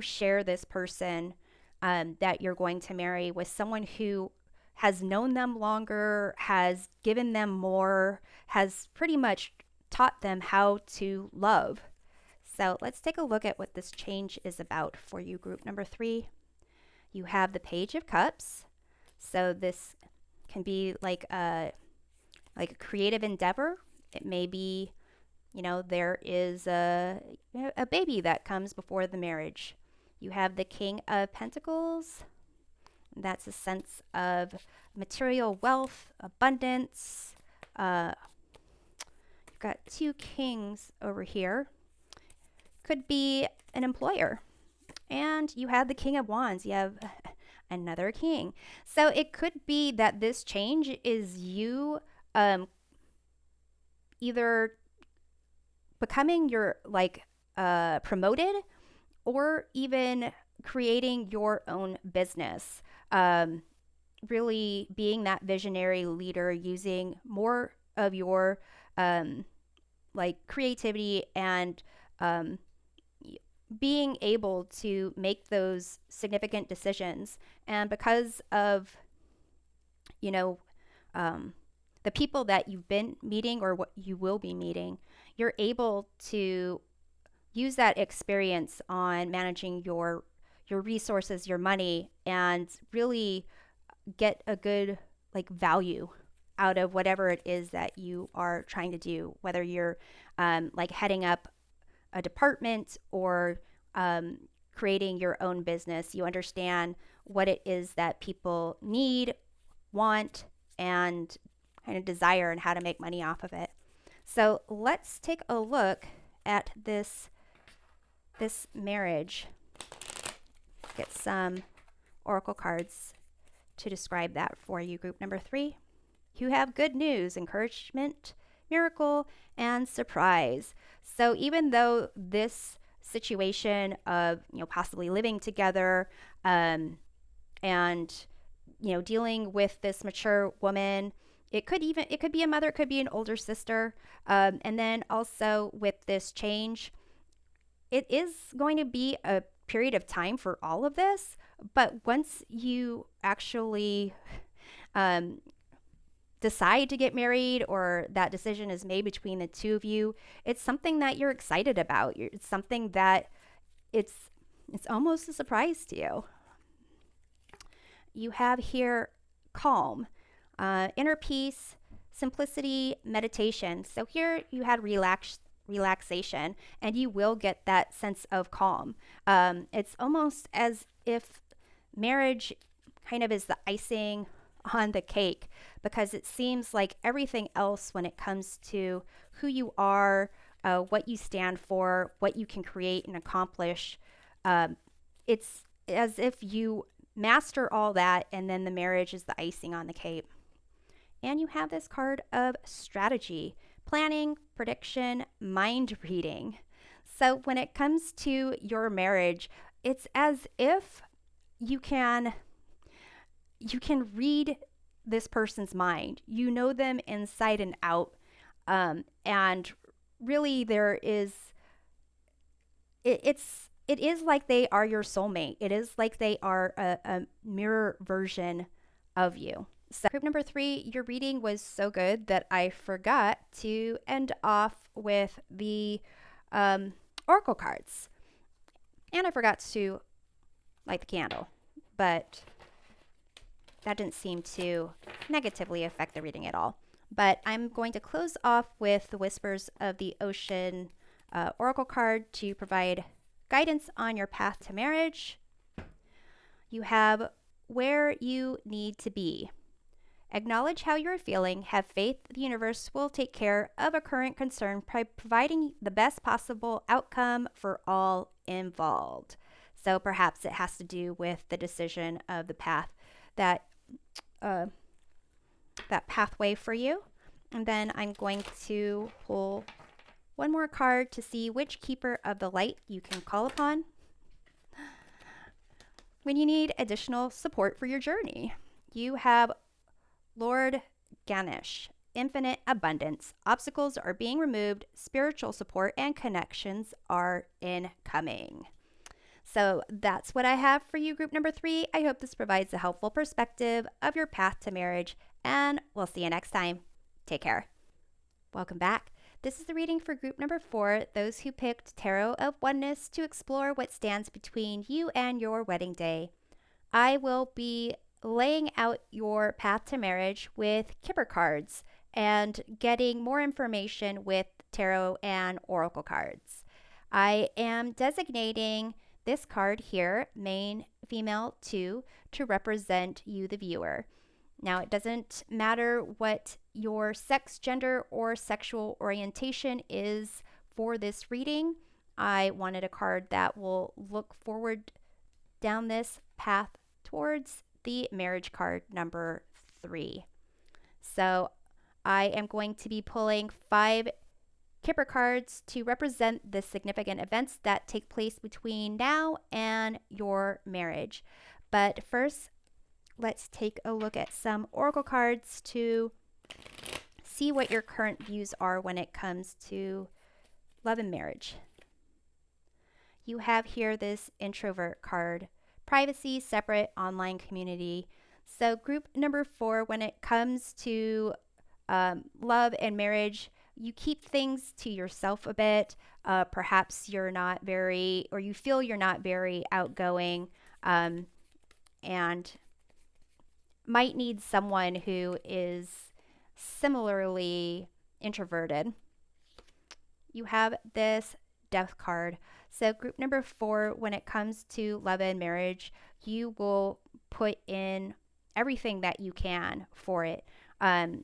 share this person that you're going to marry with someone who has known them longer, has given them more, has pretty much taught them how to love. So let's take a look at what this change is about for you, group number 3. You have the Page of Cups. So this can be like a creative endeavor. It may be, there is a baby that comes before the marriage. You have the King of Pentacles. That's a sense of material wealth, abundance. You've got 2 kings over here. Could be an employer. And you have the King of Wands. You have another king. So it could be that this change is you either becoming your promoted, or even creating your own business. Really being that visionary leader, using more of your creativity and being able to make those significant decisions. And because of the people that you've been meeting or what you will be meeting, you're able to use that experience on managing your resources, your money, and really get a good value out of whatever it is that you are trying to do, whether you're heading up a department or creating your own business. You understand what it is that people need, want, and kind of desire, and how to make money off of it. So let's take a look at this marriage. Get some oracle cards to describe that for you, group number 3. You have good news, encouragement, miracle, and surprise. So even though this situation of possibly living together and dealing with this mature woman, it could be a mother, it could be an older sister, and then also with this change, it is going to be a period of time for all of this. But once you actually decide to get married, or that decision is made between the two of you, it's something that you're excited about. It's something that it's almost a surprise to you. You have here calm, inner peace, simplicity, meditation. So here you had relaxation, and you will get that sense of calm. It's almost as if marriage kind of is the icing on the cake, because it seems like everything else, when it comes to who you are, what you stand for, what you can create and accomplish, it's as if you master all that, and then the marriage is the icing on the cake. And you have this card of strategy, planning, prediction, mind reading. So when it comes to your marriage, it's as if you can read this person's mind. You know them inside and out. And really it is like they are your soulmate. It is like they are a mirror version of you. So group number 3, your reading was so good that I forgot to end off with the oracle cards. And I forgot to light the candle, but that didn't seem to negatively affect the reading at all. But I'm going to close off with the Whispers of the Ocean Oracle card to provide guidance on your path to marriage. You have where you need to be. Acknowledge how you're feeling. Have faith the universe will take care of a current concern by providing the best possible outcome for all involved. So perhaps it has to do with the decision of the path that pathway for you. And then I'm going to pull one more card to see which keeper of the light you can call upon when you need additional support for your journey. You have Lord Ganesh, infinite abundance. Obstacles are being removed. Spiritual support and connections are incoming. So that's what I have for you, group number 3. I hope this provides a helpful perspective of your path to marriage, and we'll see you next time. Take care. Welcome back. This is the reading for group number 4, those who picked Tarot of Oneness to explore what stands between you and your wedding day. I will be laying out your path to marriage with Kipper cards and getting more information with tarot and oracle cards. I am designating this card here, main female 2, to represent you, the viewer. Now, it doesn't matter what your sex, gender, or sexual orientation is for this reading. I wanted a card that will look forward down this path towards the marriage card number 3. So I am going to be pulling 5 Kipper cards to represent the significant events that take place between now and your marriage. But first, let's take a look at some oracle cards to see what your current views are when it comes to love and marriage. You have here this introvert card, privacy, separate, online community. So group number 4, when it comes to love and marriage, you keep things to yourself a bit. Perhaps you're not very, or you feel you're not very outgoing, and might need someone who is similarly introverted. You have this death card. So group number 4, when it comes to love and marriage, you will put in everything that you can for it.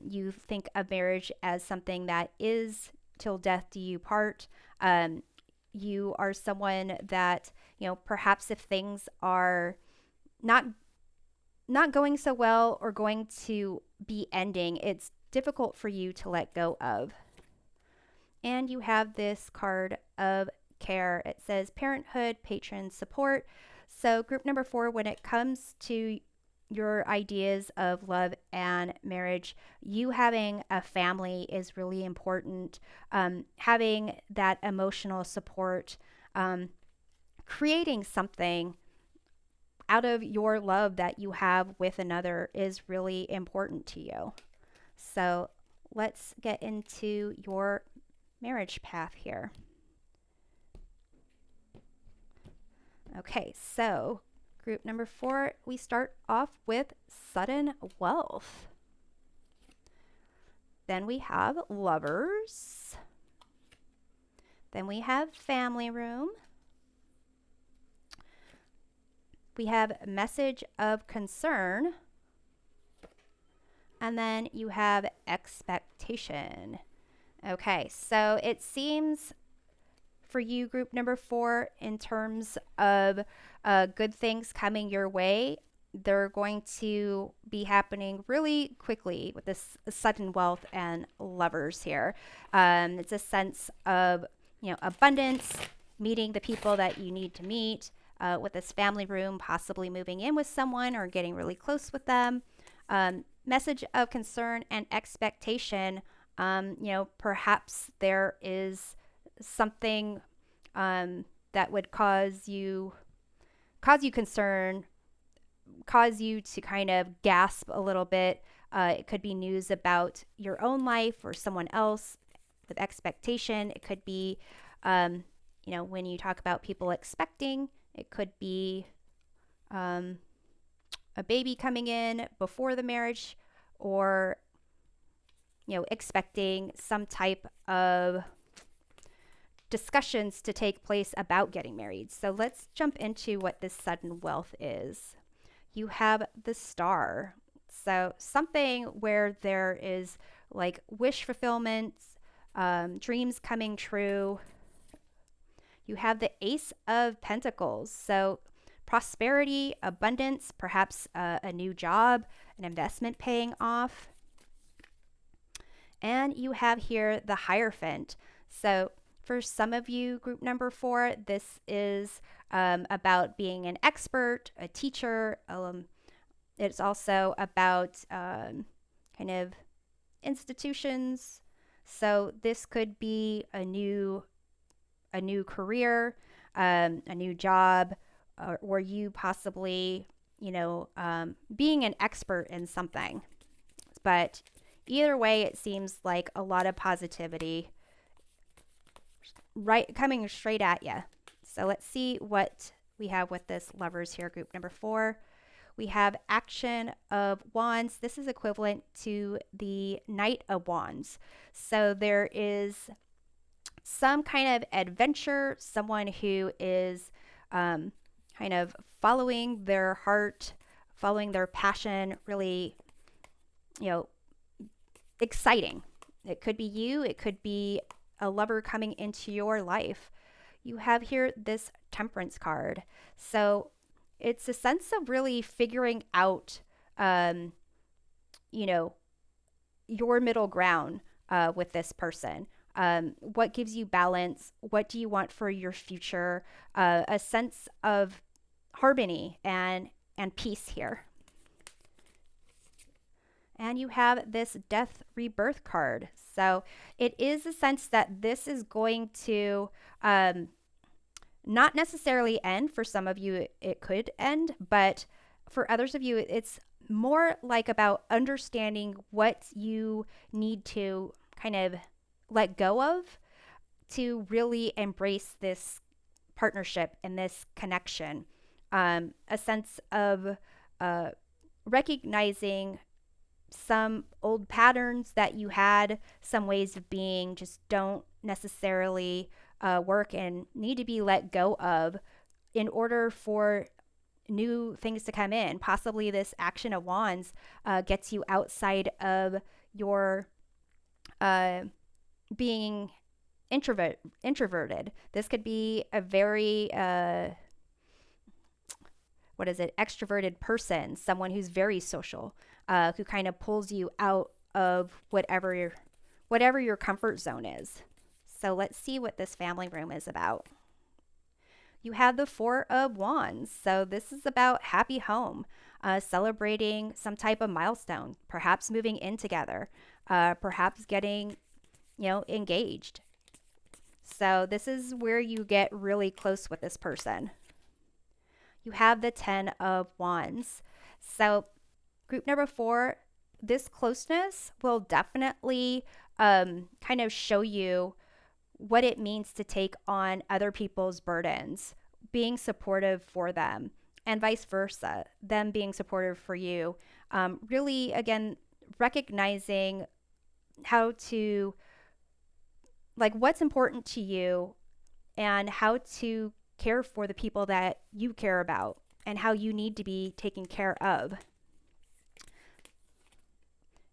You think of marriage as something that is till death do you part. You are someone that, perhaps if things are not going so well or going to be ending, it's difficult for you to let go of. And you have this card of care. It says parenthood, patron, support. So group number 4, when it comes to your ideas of love and marriage, you having a family is really important. Having that emotional support, creating something out of your love that you have with another is really important to you. So let's get into your marriage path here. Okay, so group number 4, we start off with sudden wealth. Then we have lovers. Then we have family room. We have message of concern. And then you have expectation. Okay, so it seems for you, group number 4, in terms of good things coming your way, they're going to be happening really quickly with this sudden wealth and lovers here. It's a sense of, abundance, meeting the people that you need to meet, with this family room, possibly moving in with someone or getting really close with them. Message of concern and expectation. Perhaps there is something that would cause you concern, cause you to kind of gasp a little bit. It could be news about your own life or someone else with expectation. It could be, when you talk about people expecting, it could be a baby coming in before the marriage, or, expecting some type of discussions to take place about getting married. So let's jump into what this sudden wealth is. You have the Star. So something where there is like wish fulfillment, dreams coming true. You have the Ace of Pentacles. So prosperity, abundance, perhaps a new job, an investment paying off. And you have here the Hierophant. So for some of you, group number 4, this is about being an expert, a teacher. It's also about kind of institutions. So this could be a new career, a new job, or you possibly, being an expert in something. But either way, it seems like a lot of positivity coming straight at you. So let's see what we have with this Lovers here, group number 4. We have Action of Wands. This is equivalent to the Knight of Wands. So there is some kind of adventure, someone who is kind of following their heart, following their passion, really, exciting. It could be you, it could be a lover coming into your life. You have here this Temperance card. So it's a sense of really figuring out, your middle ground with this person. What gives you balance? What do you want for your future? A sense of harmony and peace here. And you have this Death Rebirth card. So it is a sense that this is going to not necessarily end. For some of you, it could end, but for others of you, it's more like about understanding what you need to kind of let go of to really embrace this partnership and this connection. A sense of recognizing some old patterns that you had, some ways of being just don't necessarily work and need to be let go of in order for new things to come in. Possibly this Action of Wands gets you outside of your being introverted. This could be a very extroverted person, someone who's very social, who kind of pulls you out of whatever your comfort zone is. So let's see what this family room is about. You have the Four of Wands. So this is about happy home, celebrating some type of milestone, perhaps moving in together, perhaps getting, engaged. So this is where you get really close with this person. You have the Ten of Wands. So group number 4, this closeness will definitely kind of show you what it means to take on other people's burdens, being supportive for them, and vice versa, them being supportive for you. Really, again, recognizing how to, like, what's important to you and how to care for the people that you care about and how you need to be taken care of.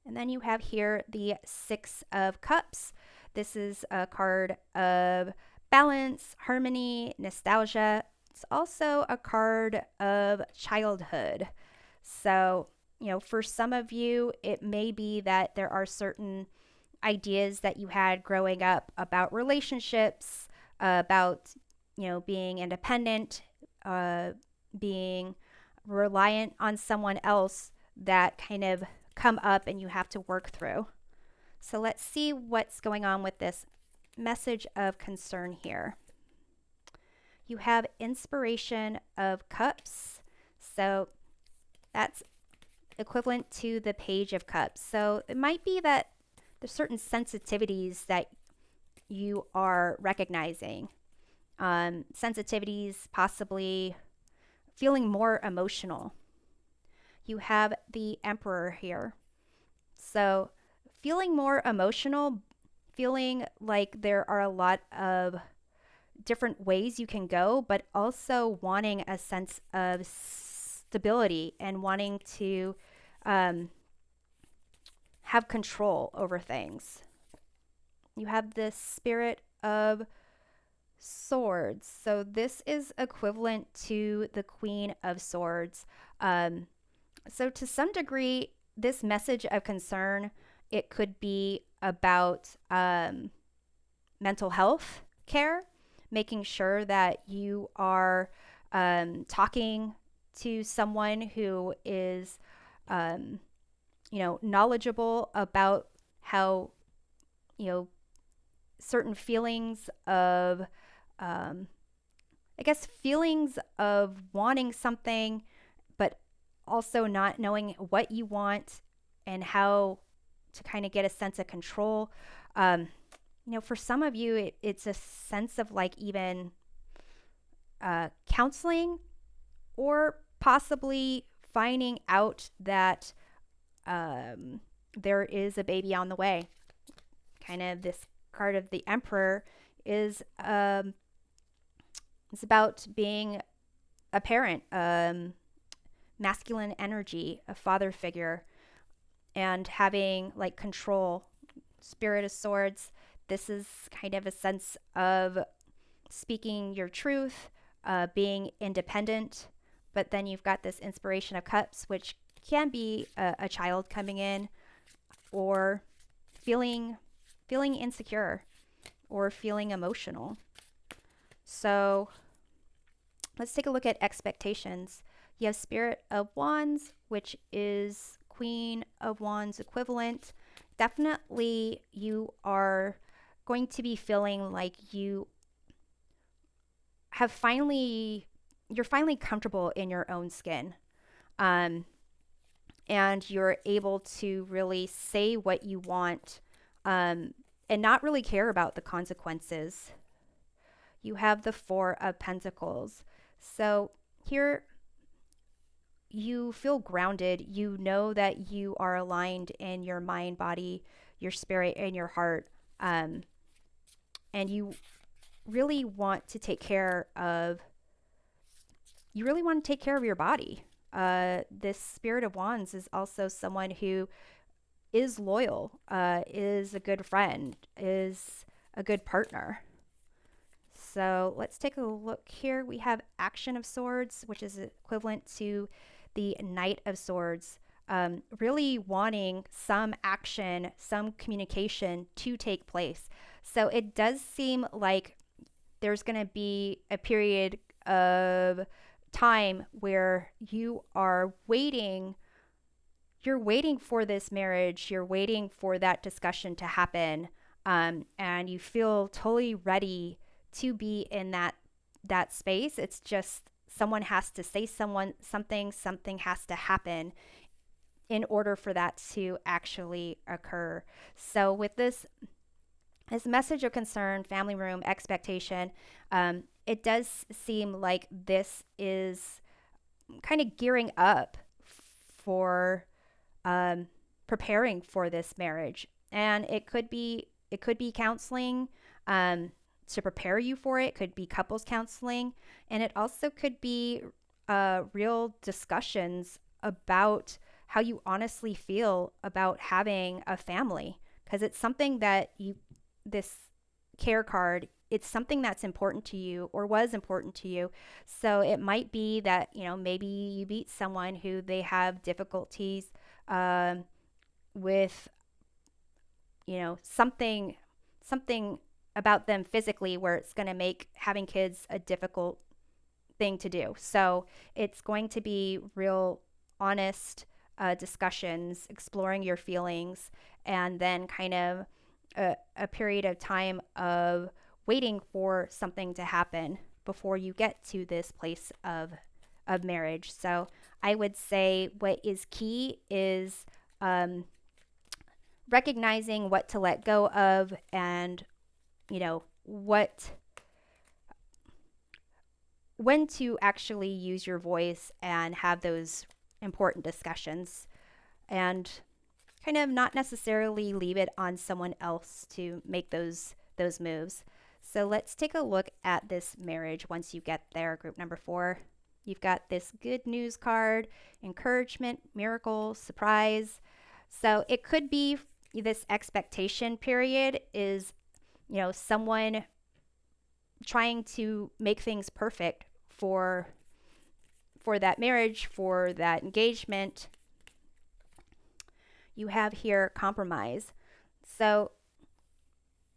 And then you have here the Six of Cups. This is a card of balance, harmony, nostalgia. It's also a card of childhood. So, for some of you, it may be that there are certain ideas that you had growing up about relationships, about, being independent, being reliant on someone else that kind of come up and you have to work through. So let's see what's going on with this message of concern here. You have Inspiration of Cups. So that's equivalent to the Page of Cups. So it might be that there's certain sensitivities that you are recognizing. Sensitivities, possibly feeling more emotional. You have the Emperor here. So, feeling more emotional, feeling like there are a lot of different ways you can go, but also wanting a sense of stability and wanting to um, have control over things. You have this spirit of swords. So this is equivalent to the Queen of Swords. Um, so to some degree, this message of concern, it could be about mental health care, making sure that you are talking to someone who is, um, knowledgeable about how, you know, certain feelings of, um, I guess, feelings of wanting something, but also not knowing what you want and how to kind of get a sense of control. Um, for some of you, it's a sense of like even counseling or possibly finding out that there is a baby on the way. Kind of this card of the Emperor is it's about being a parent, masculine energy, a father figure, and having like control. Spirit of Swords. This is kind of a sense of speaking your truth, being independent. But then you've got this Inspiration of Cups, which can be a child coming in, or feeling insecure, or feeling emotional. So let's take a look at expectations. You have Spirit of Wands, which is Queen of Wands equivalent. Definitely you are going to be feeling like you're finally comfortable in your own skin. Um, and you're able to really say what you want, and not really care about the consequences. You have the Four of Pentacles. So here you feel grounded. You know that you are aligned in your mind, body, your spirit, and your heart. And really want to take care of your body. This Spirit of Wands is also someone who is loyal, is a good friend, is a good partner. So let's take a look here. We have Action of Swords, which is equivalent to the Knight of Swords. Really wanting some action, some communication to take place. So it does seem like there's going to be a period of time where you're waiting for this marriage, you're waiting for that discussion to happen, and you feel totally ready to be in that space. It's just someone has to say something has to happen in order for that to actually occur. So with this message of concern, family room, expectation, it does seem like this is kind of gearing up for preparing for this marriage. And it could be counseling to prepare you for it. It could be couples counseling, and it also could be real discussions about how you honestly feel about having a family, because it's something that this care card, it's something that's important to you or was important to you. So it might be that, maybe you meet someone who they have difficulties with, something about them physically where it's going to make having kids a difficult thing to do. So it's going to be real honest discussions, exploring your feelings, and then kind of a period of time of waiting for something to happen before you get to this place of marriage. So I would say what is key is recognizing what to let go of, and when to actually use your voice and have those important discussions, and kind of not necessarily leave it on someone else to make those moves. So let's take a look at this marriage once you get there, group number 4. You've got this good news card, encouragement, miracle, surprise. So it could be this expectation period is, someone trying to make things perfect for that marriage, for that engagement. You have here compromise. So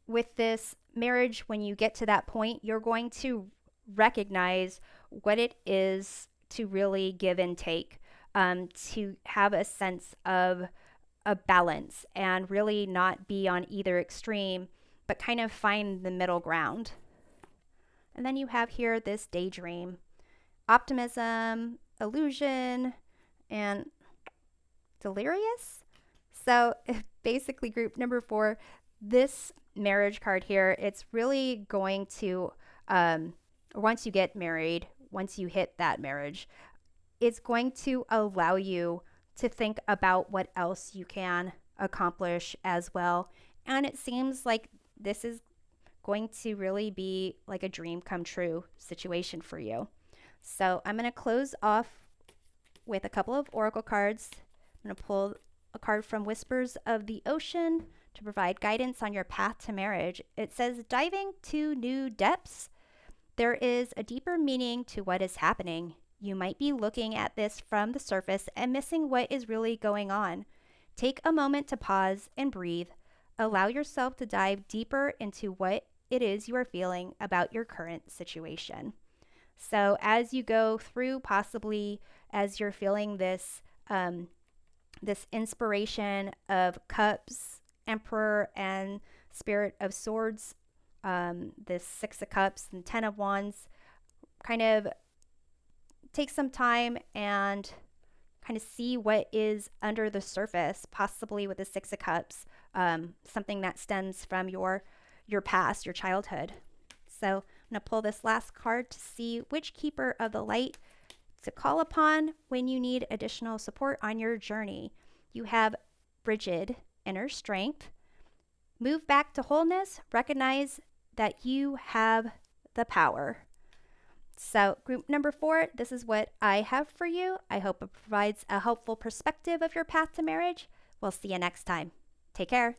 with this marriage, when you get to that point, you're going to recognize what it is to really give and take, to have a sense of a balance and really not be on either extreme, but kind of find the middle ground. And then you have here this daydream, optimism, illusion, and delirious. So basically, group number 4, this marriage card here, it's really going to, once you get married, once you hit that marriage, it's going to allow you to think about what else you can accomplish as well. And it seems like this is going to really be like a dream come true situation for you. So I'm going to close off with a couple of oracle cards. I'm going to pull a card from Whispers of the Ocean to provide guidance on your path to marriage. It says, diving to new depths. There is a deeper meaning to what is happening. You might be looking at this from the surface and missing what is really going on. Take a moment to pause and breathe. Allow yourself to dive deeper into what it is you are feeling about your current situation. So as you go through, possibly as you're feeling this, this inspiration of Cups, Emperor, and Spirit of Swords, this 6 of Cups and 10 of Wands, kind of take some time and kind of see what is under the surface, possibly with the 6 of Cups, something that stems from your past, your childhood. So I'm going to pull this last card to see which keeper of the light to call upon when you need additional support on your journey. You have Brigid, inner strength. Move back to wholeness. Recognize that you have the power. So group number 4, this is what I have for you. I hope it provides a helpful perspective of your path to marriage. We'll see you next time. Take care.